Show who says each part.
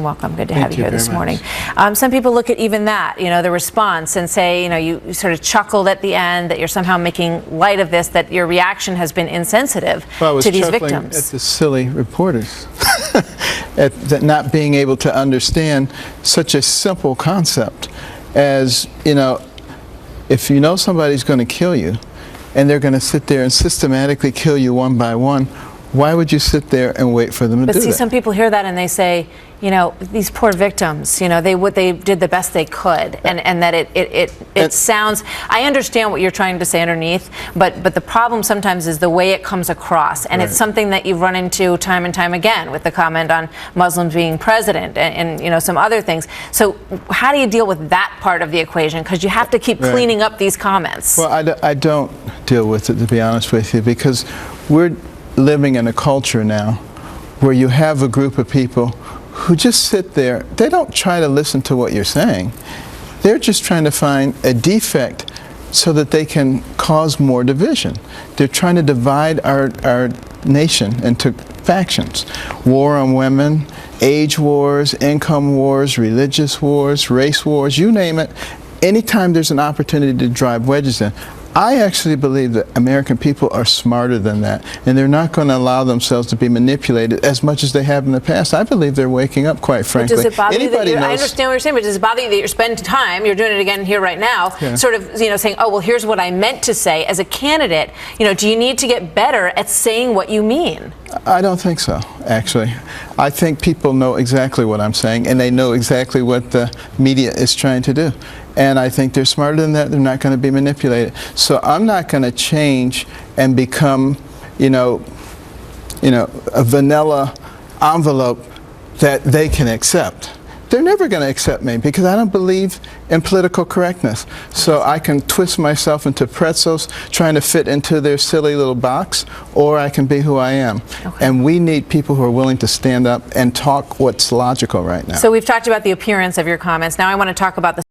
Speaker 1: Welcome. Good to have you here this morning.
Speaker 2: Much.
Speaker 1: Some people look at even that, the response, and say, you sort of chuckled at the end that you're somehow making light of this, that your reaction has been insensitive to these victims.
Speaker 2: At the silly reporters, at not being able to understand such a simple concept as, if you know somebody's going to kill you, and they're going to sit there and systematically kill you one by one, why would you sit there and wait for them to do that?
Speaker 1: But see, some people hear that and they say, these poor victims, they did the best they could, and that it sounds. I understand what you're trying to say underneath, but the problem sometimes is the way it comes across, and it's something that you've run into time and time again with the comment on Muslims being president and some other things. So how do you deal with that part of the equation? Because you have to keep cleaning up these comments.
Speaker 2: Well, I don't deal with it, to be honest with you, because we're living in a culture now where you have a group of people who just sit there. They don't try to listen to what you're saying. They're just trying to find a defect so that they can cause more division. They're trying to divide our nation into factions. War on women, age wars, income wars, religious wars, race wars, you name it. Anytime there's an opportunity to drive wedges in, I actually believe that American people are smarter than that, and they're not going to allow themselves to be manipulated as much as they have in the past. I believe they're waking up, quite frankly.
Speaker 1: But does it bother you that I understand what you're saying, but does it bother you that you're spending time, you're doing it again here right now, sort of, saying, oh, well, here's what I meant to say. As a candidate, do you need to get better at saying what you mean?
Speaker 2: I don't think so, actually. I think people know exactly what I'm saying, and they know exactly what the media is trying to do. And I think they're smarter than that. They're not going to be manipulated. So I'm not going to change and become, a vanilla envelope that they can accept. They're never going to accept me because I don't believe in political correctness. So I can twist myself into pretzels trying to fit into their silly little box, or I can be who I am. Okay. And we need people who are willing to stand up and talk what's logical right now.
Speaker 1: So we've talked about the appearance of your comments. Now I want to talk about the